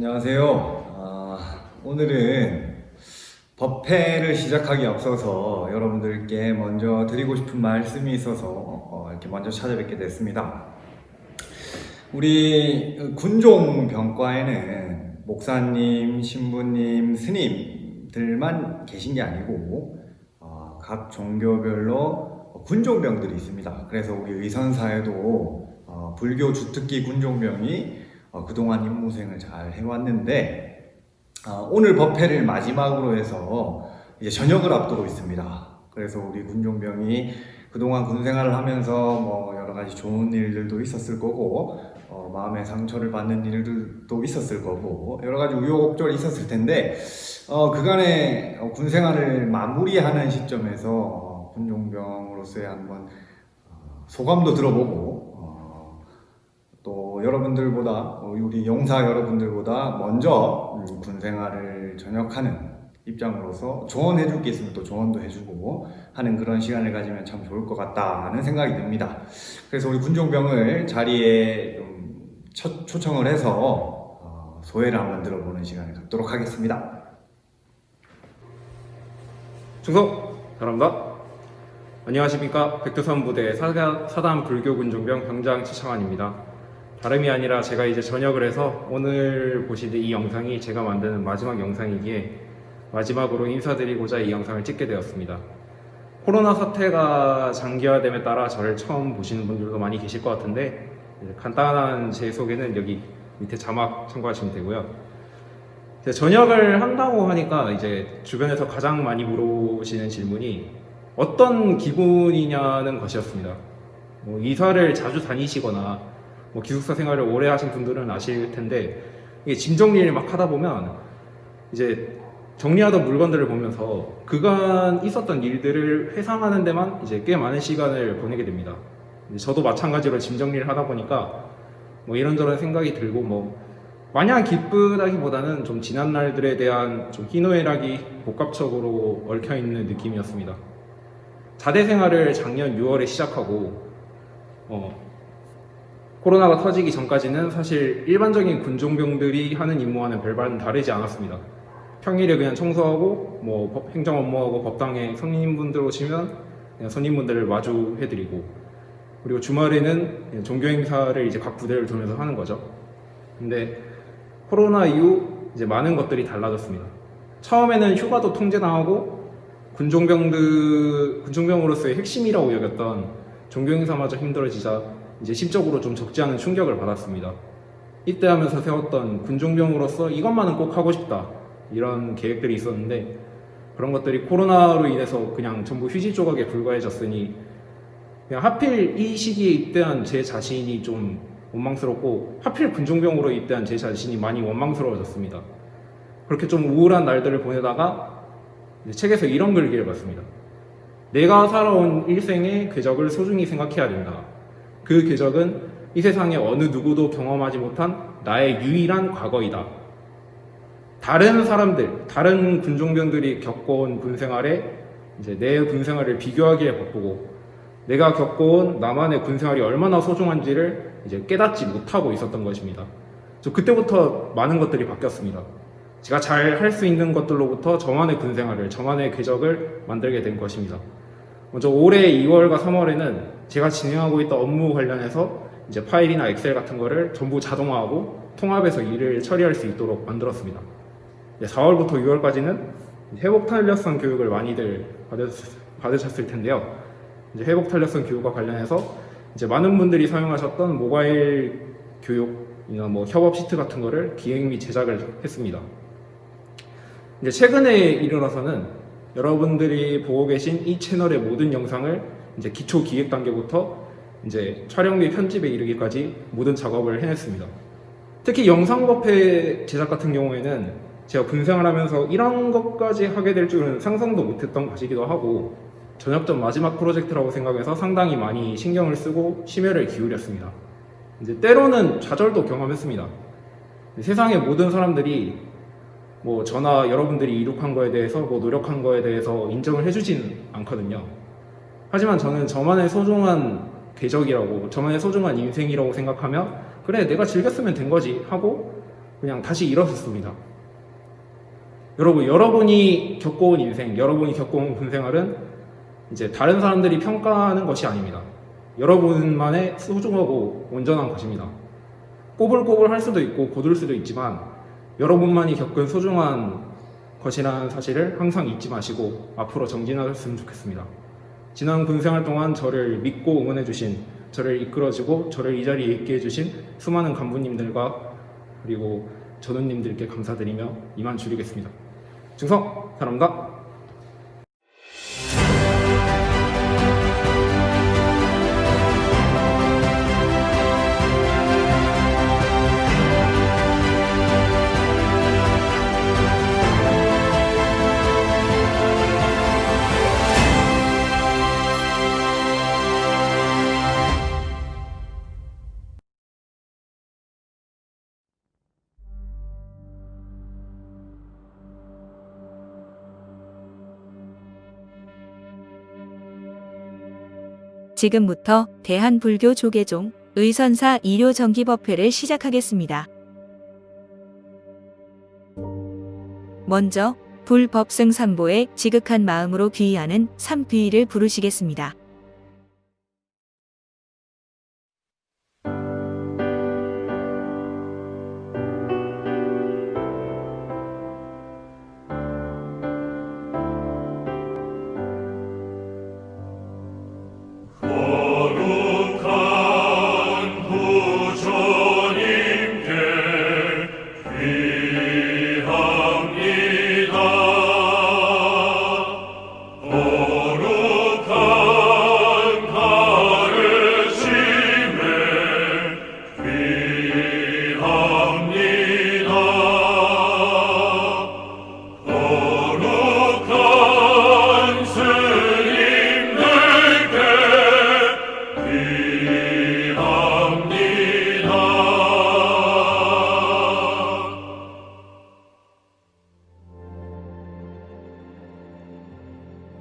안녕하세요. 오늘은 법회를 시작하기 앞서서 여러분들께 먼저 드리고 싶은 말씀이 있어서 이렇게 먼저 찾아뵙게 됐습니다. 우리 군종병과에는 목사님, 신부님, 스님들만 계신 게 아니고 각 종교별로 군종병들이 있습니다. 그래서 우리 의선사에도 불교 주특기 군종병이 그동안 임무생을 잘 해왔는데 오늘 법회를 마지막으로 해서 이제 저녁을 앞두고 있습니다. 그래서 우리 군종병이 그동안 군생활을 하면서 뭐 여러 가지 좋은 일들도 있었을 거고 마음의 상처를 받는 일들도 있었을 거고 여러 가지 우여곡절이 있었을 텐데 그간의 군생활을 마무리하는 시점에서 군종병으로서의 한번 소감도 들어보고 또 여러분들보다 우리 용사 여러분들보다 먼저 군생활을 전역하는 입장으로서 조언해줄 게 있으면 또 조언도 해주고 하는 그런 시간을 가지면 참 좋을 것 같다는 생각이 듭니다. 그래서 우리 군종병을 자리에 좀 초청을 해서 소회를 한번 들어보는 시간을 갖도록 하겠습니다. 충성! 잘합니다. 안녕하십니까. 백두산부대 사단 불교군종병 병장 최창환입니다. 다름이 아니라 제가 이제 전역을 해서 오늘 보실 이 영상이 제가 만드는 마지막 영상이기에 마지막으로 인사드리고자 이 영상을 찍게 되었습니다. 코로나 사태가 장기화됨에 따라 저를 처음 보시는 분들도 많이 계실 것 같은데 간단한 제 소개는 여기 밑에 자막 참고하시면 되고요. 전역을 한다고 하니까 이제 주변에서 가장 많이 물어보시는 질문이 어떤 기분이냐는 것이었습니다. 이사를 자주 다니시거나 기숙사 생활을 오래 하신 분들은 아실 텐데 이게 짐 정리를 막 하다 보면 이제 정리하던 물건들을 보면서 그간 있었던 일들을 회상하는 데만 이제 꽤 많은 시간을 보내게 됩니다. 저도 마찬가지로 짐 정리를 하다 보니까 이런저런 생각이 들고 마냥 기쁘다기보다는 좀 지난 날들에 대한 좀 희노애락이 복합적으로 얽혀있는 느낌이었습니다. 자대 생활을 작년 6월에 시작하고 코로나가 터지기 전까지는 사실 일반적인 군종병들이 하는 임무와는 별반 다르지 않았습니다. 평일에 그냥 청소하고 행정 업무하고 법당에 손님분들 오시면 그냥 손님분들을 마주해드리고 그리고 주말에는 종교 행사를 이제 각 부대를 두면서 하는 거죠. 근데 코로나 이후 이제 많은 것들이 달라졌습니다. 처음에는 휴가도 통제당하고 군종병으로서의 핵심이라고 여겼던 종교 행사마저 힘들어지자 이제 심적으로 좀 적지 않은 충격을 받았습니다. 이때 하면서 세웠던 군종병으로서 이것만은 꼭 하고 싶다 이런 계획들이 있었는데 그런 것들이 코로나로 인해서 그냥 전부 휴지 조각에 불과해졌으니 그냥 하필 이 시기에 입대한 제 자신이 좀 원망스럽고 하필 군종병으로 입대한 제 자신이 많이 원망스러워졌습니다. 그렇게 좀 우울한 날들을 보내다가 책에서 이런 글귀를 봤습니다. 내가 살아온 일생의 궤적을 소중히 생각해야 된다. 그 궤적은 이 세상에 어느 누구도 경험하지 못한 나의 유일한 과거이다. 다른 사람들, 다른 군종병들이 겪어온 군생활에 이제 내 군생활을 비교하기에 바쁘고 내가 겪어온 나만의 군생활이 얼마나 소중한지를 이제 깨닫지 못하고 있었던 것입니다. 그때부터 많은 것들이 바뀌었습니다. 제가 잘 할 수 있는 것들로부터 저만의 군생활을, 저만의 궤적을 만들게 된 것입니다. 먼저 올해 2월과 3월에는 제가 진행하고 있던 업무 관련해서 이제 파일이나 엑셀 같은 거를 전부 자동화하고 통합해서 일을 처리할 수 있도록 만들었습니다. 4월부터 6월까지는 회복 탄력성 교육을 많이들 받으셨을 텐데요. 이제 회복 탄력성 교육과 관련해서 이제 많은 분들이 사용하셨던 모바일 교육이나 협업 시트 같은 거를 기획 및 제작을 했습니다. 이제 최근에 이르러서는 여러분들이 보고 계신 이 채널의 모든 영상을 이제 기초 기획 단계부터 이제 촬영 및 편집에 이르기까지 모든 작업을 해냈습니다. 특히 영상법회 제작 같은 경우에는 제가 군생활 하면서 이런 것까지 하게 될 줄은 상상도 못했던 것이기도 하고 전역전 마지막 프로젝트라고 생각해서 상당히 많이 신경을 쓰고 심혈을 기울였습니다. 이제 때로는 좌절도 경험했습니다. 세상의 모든 사람들이 저나 여러분들이 이룩한 거에 대해서 노력한 거에 대해서 인정을 해주진 않거든요. 하지만 저는 저만의 소중한 궤적이라고, 저만의 소중한 인생이라고 생각하며 그래 내가 즐겼으면 된 거지 하고 그냥 다시 일어섰습니다. 여러분, 여러분이 겪어온 인생, 여러분이 겪어온 군생활은 이제 다른 사람들이 평가하는 것이 아닙니다. 여러분만의 소중하고 온전한 것입니다. 꼬불꼬불 할 수도 있고 고들 수도 있지만 여러분만이 겪은 소중한 것이라는 사실을 항상 잊지 마시고 앞으로 정진하셨으면 좋겠습니다. 지난 군생활 동안 저를 믿고 응원해주신, 저를 이끌어주고 저를 이 자리에 있게 해주신 수많은 간부님들과 그리고 전우님들께 감사드리며 이만 줄이겠습니다. 충성! 사랑합니다. 지금부터 대한불교 조계종 의선사 일요정기법회를 시작하겠습니다. 먼저 불법승삼보에 지극한 마음으로 귀의하는 삼귀의를 부르시겠습니다.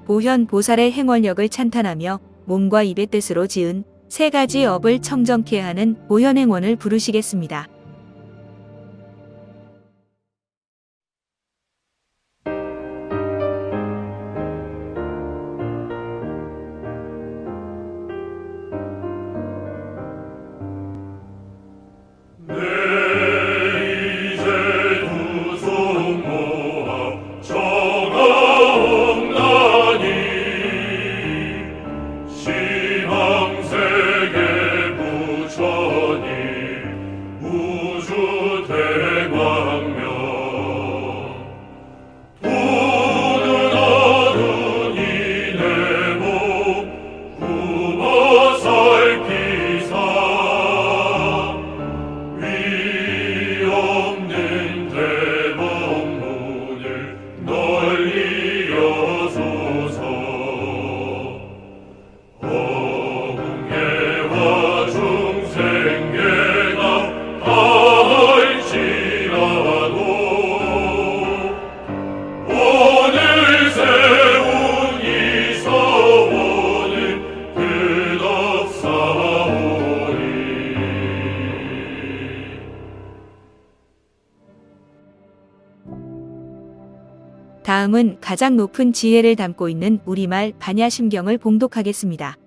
보현 보살의 행원력을 찬탄하며 몸과 입의 뜻으로 지은 세 가지 업을 청정케 하는 보현행원을 부르시겠습니다. 다음은 가장 높은 지혜를 담고 있는 우리말 반야심경을 봉독하겠습니다.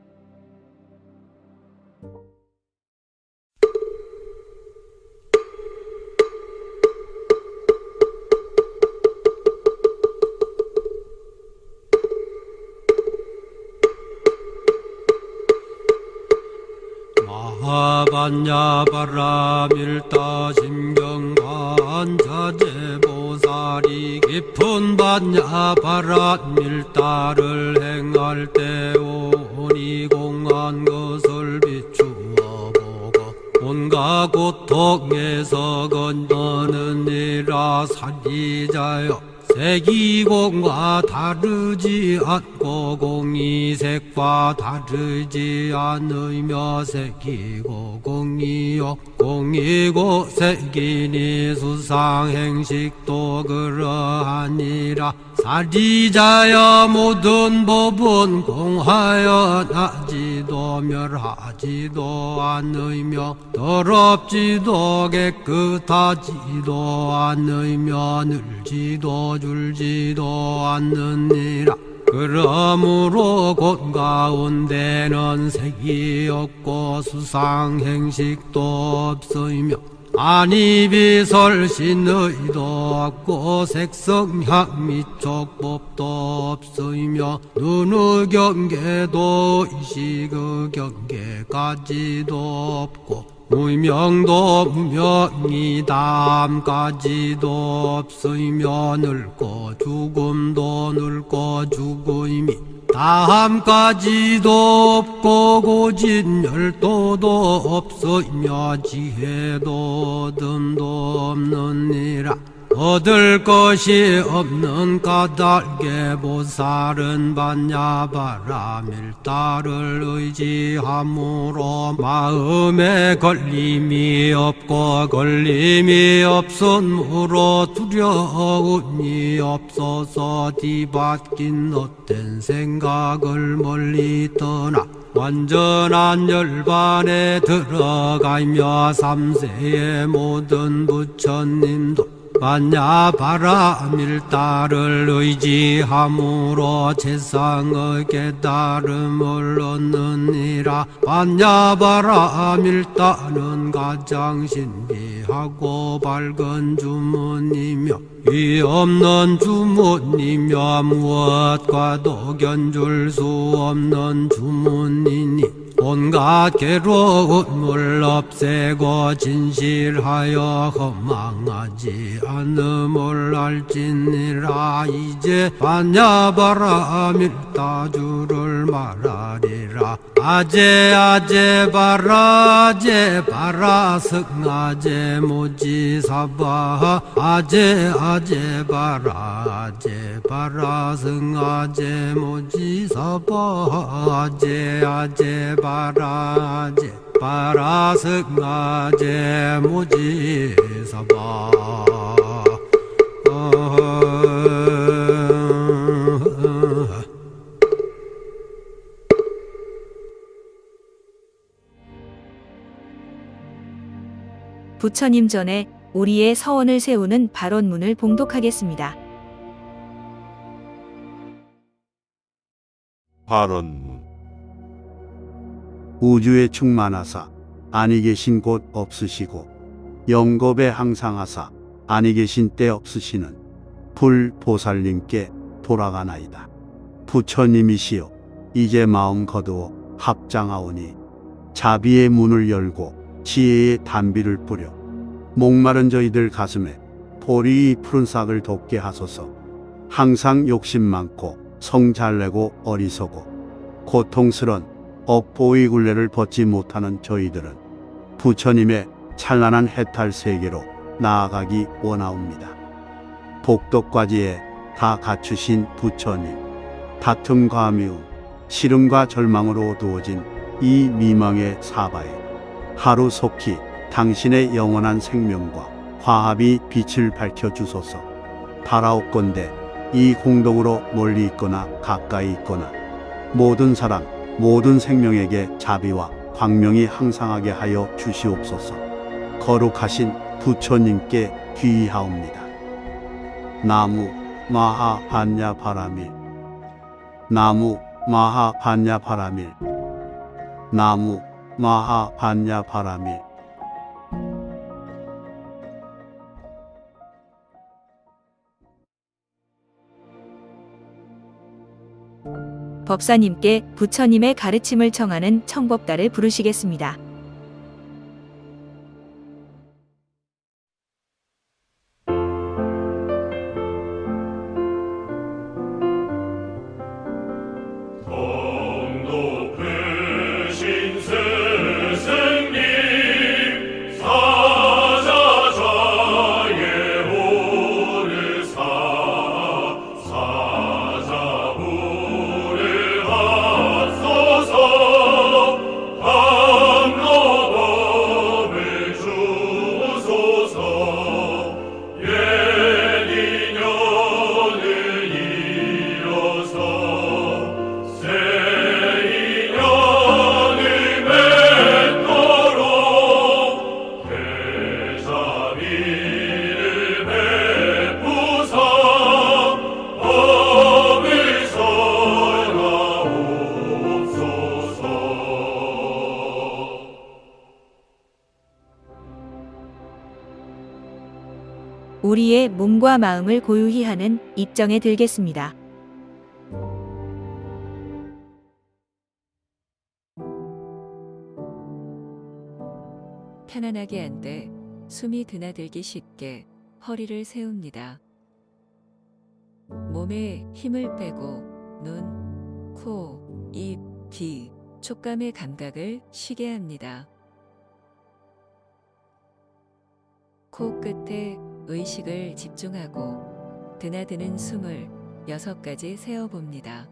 마하반야바라밀다심경관자재보살이 깊은 반야바라밀다를 행할 때 오니 공한 것을 비추어 보고 온갖 고통에서 건너는 이라 살리자여 색이공과 다르지 않고 공이 색과 다르지 않으며 색이고 공이요 공이고 색이니 수상행식도 그러하니라. 사리자여 모든 법은 공하여 나지도 멸하지도 않으며 더럽지도 깨끗하지도 않으며 늘지도 줄지도 않느니라. 그러므로 곳 가운데는 색이 없고 수상행식도 없으며 안이비설신의도 없고 색성향 미촉법도 없으며 눈의 경계도 의식의 경계까지도 없고 무명도 무명이 담까지도 없으며 늙고 죽음도 늙고 죽음이 다함까지도 없고 고진 열도도 없으며 지혜도 듬도 없느니라. 얻을 것이 없는 까닭에 보살은 반야바라밀다를 의지함으로 마음에 걸림이 없고 걸림이 없으므로 두려움이 없어서 뒤바뀐 헛된 생각을 멀리 떠나 완전한 열반에 들어가며 삼세의 모든 부처님도 반야바라밀다를 의지함으로 세상의 깨달음을 얻느니라. 반야바라밀다는 가장 신비하고 밝은 주문이며 위 없는 주문이며 무엇과도 견줄 수 없는 주문이니 온갖 괴로움을 없애고 진실하여 허망하지 않음을 알지니라. 이제 반야바라밀다주를 말하리라. 아제 아제 바라 아제 바라 승아제 모지사바 아제 아제 바라 아제 바라 승아제 모지사바 아제 아제 바라 아제 바라 승아제 모지사바 부처님 전에 우리의 서원을 세우는 발언문을 봉독하겠습니다. 발언문. 우주에 충만하사 아니 계신 곳 없으시고 영겁에 항상하사 아니 계신 때 없으시는 불보살님께 돌아가나이다. 부처님이시여 이제 마음 거두어 합장하오니 자비의 문을 열고 지혜의 단비를 뿌려 목마른 저희들 가슴에 보리 푸른 싹을 돋게 하소서. 항상 욕심 많고 성 잘내고 어리석고 고통스런 업보의 굴레를 벗지 못하는 저희들은 부처님의 찬란한 해탈 세계로 나아가기 원하옵니다. 복덕과지에 다 갖추신 부처님, 다툼과 미움, 시름과 절망으로 어두워진 이 미망의 사바에 하루속히 당신의 영원한 생명과 화합이 빛을 밝혀주소서. 바라옵건대 이 공덕으로 멀리 있거나 가까이 있거나 모든 사람 모든 생명에게 자비와 광명이 항상하게 하여 주시옵소서. 거룩하신 부처님께 귀의하옵니다. 나무 마하 반야 바라밀. 나무 마하 반야 바라밀. 나무 마하 반야 바라밀. 법사님께 부처님의 가르침을 청하는 청법가를 부르시겠습니다. 우리의 몸과 마음을 고유히 하는 입정에 들겠습니다. 편안하게 앉되 숨이 드나들기 쉽게 허리를 세웁니다. 몸에 힘을 빼고 눈, 코, 입, 귀, 촉감의 감각을 쉬게 합니다. 코 끝에 의식을 집중하고 드나드는 숨을 6가지 세어봅니다.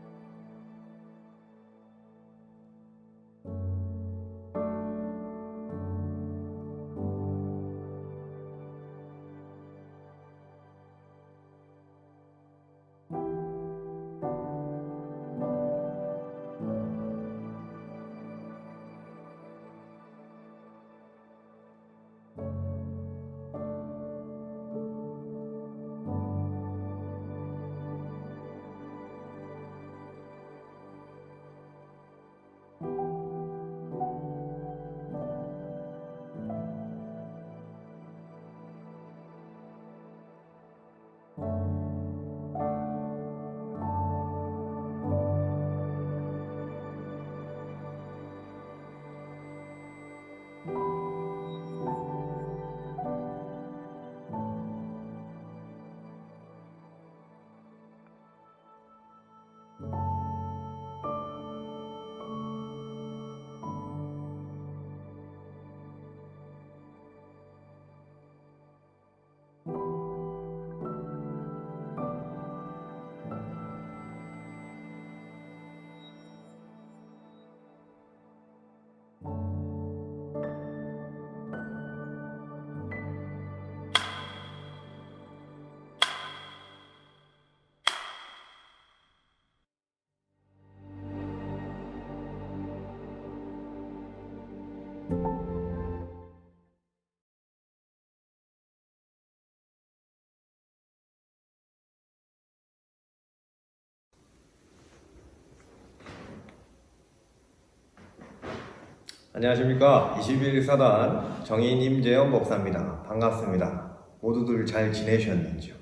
안녕하십니까. 21사단 정인 임재현 목사입니다. 반갑습니다. 모두들 잘 지내셨는지요?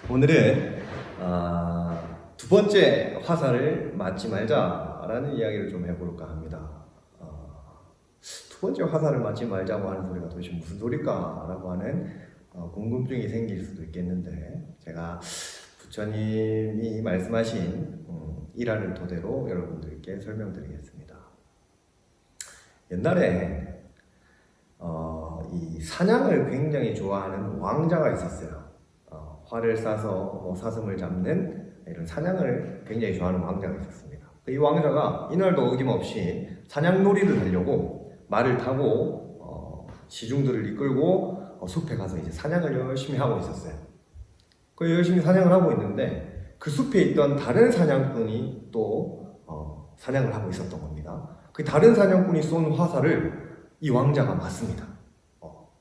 오늘은 두 번째 화살을 맞지 말자라는 이야기를 좀 해볼까 합니다. 두 번째 화살을 맞지 말자고 하는 소리가 도대체 무슨 소리일까라고 하는 궁금증이 생길 수도 있겠는데, 제가 부처님이 말씀하신 일화를 토대로 여러분들께 설명드리겠습니다. 옛날에 이 사냥을 굉장히 좋아하는 왕자가 있었어요. 활을 쏴서 사슴을 잡는 이런 사냥을 굉장히 좋아하는 왕자가 있었습니다. 이 왕자가 이날도 어김없이 사냥놀이를 하려고 말을 타고 시중들을 이끌고 숲에 가서 이제 사냥을 열심히 하고 있었어요. 그 열심히 사냥을 하고 있는데 그 숲에 있던 다른 사냥꾼이 또 사냥을 하고 있었던 겁니다. 그 다른 사냥꾼이 쏜 화살을 이 왕자가 맞습니다.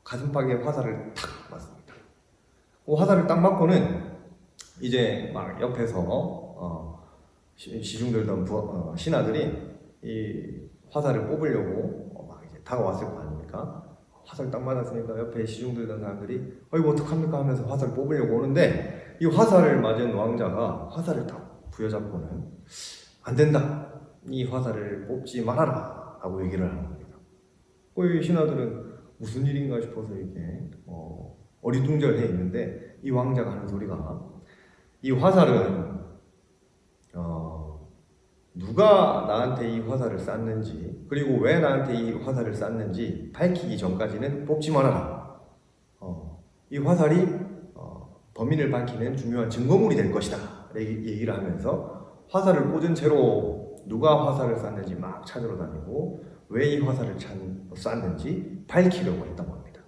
가슴팍에 화살을 탁 맞습니다. 그 화살을 딱 맞고는 이제 막 옆에서 시중 들던 신하들이 이 화살을 뽑으려고 막 이제 다가왔을 거 아닙니까? 화살 딱 맞았으니까 옆에 시중 들던 사람들이 이거 어떡합니까 하면서 화살을 뽑으려고 오는데, 이 화살을 맞은 왕자가 화살을 딱 부여잡고는 안 된다, 이 화살을 뽑지 말아라 라고 얘기를 하는 겁니다. 이 신하들은 무슨 일인가 싶어서 이렇게 어리둥절해 있는데, 이 왕자가 하는 소리가, 이 화살은 누가 나한테 이 화살을 쐈는지, 그리고 왜 나한테 이 화살을 쐈는지 밝히기 전까지는 뽑지 말아라. 이 화살이 범인을 밝히는 중요한 증거물이 될 것이다 얘기를 하면서 화살을 꽂은 채로 누가 화살을 쐈는지 막 찾으러 다니고 왜 이 화살을 쐈는지 밝히려고 했던 겁니다.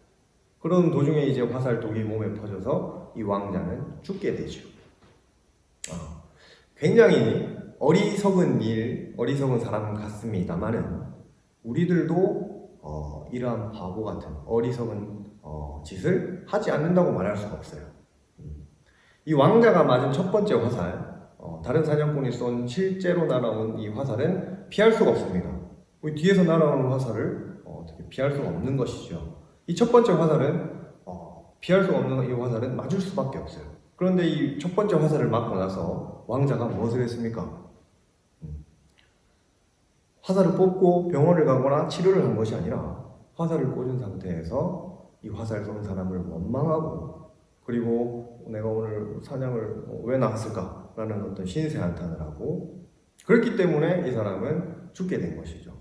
그런 도중에 이제 화살독이 몸에 퍼져서 이 왕자는 죽게 되죠. 굉장히 어리석은 사람 같습니다만은 우리들도 이러한 바보 같은 어리석은 짓을 하지 않는다고 말할 수가 없어요. 이 왕자가 맞은 첫 번째 화살, 다른 사냥꾼이 쏜 실제로 날아온 이 화살은 피할 수가 없습니다. 뒤에서 날아오는 화살을 어떻게 피할 수가 없는 것이죠. 이 첫 번째 화살은 피할 수 없는 이 화살은 맞을 수밖에 없어요. 그런데 이 첫 번째 화살을 맞고 나서 왕자가 무엇을 했습니까? 화살을 뽑고 병원을 가거나 치료를 한 것이 아니라 화살을 꽂은 상태에서 이 화살 쏜 사람을 원망하고, 그리고 내가 오늘 사냥을 왜 나갔을까? 라는 어떤 신세 한탄을 하고, 그렇기 때문에 이 사람은 죽게 된 것이죠.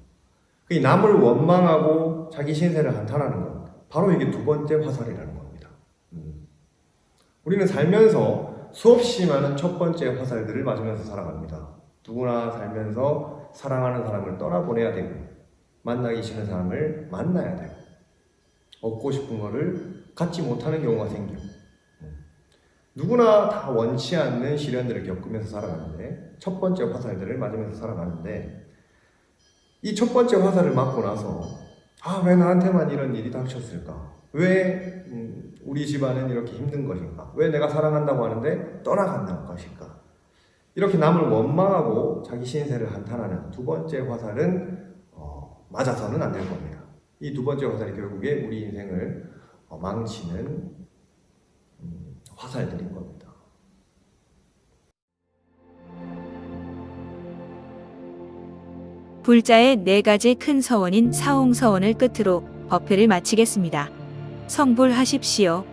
이 남을 원망하고 자기 신세를 한탄하는 것, 바로 이게 두 번째 화살이라는 겁니다. 우리는 살면서 수없이 많은 첫 번째 화살들을 맞으면서 살아갑니다. 누구나 살면서 사랑하는 사람을 떠나보내야 되고, 만나기 싫은 사람을 만나야 되고, 얻고 싶은 거를 갖지 못하는 경우가 생기고, 누구나 다 원치 않는 시련들을 겪으면서 살아가는데, 첫 번째 화살들을 맞으면서 살아가는데, 이 첫 번째 화살을 맞고 나서 왜 나한테만 이런 일이 닥쳤을까? 왜 우리 집안은 이렇게 힘든 것인가? 왜 내가 사랑한다고 하는데 떠나간다는 것일까? 이렇게 남을 원망하고 자기 신세를 한탄하는 두 번째 화살은 맞아서는 안 될 겁니다. 이 두 번째 화살이 결국에 우리 인생을 망치는 화살들인 겁니다. 불자의 4가지 큰 서원인 사홍서원을 끝으로 법회를 마치겠습니다. 성불하십시오.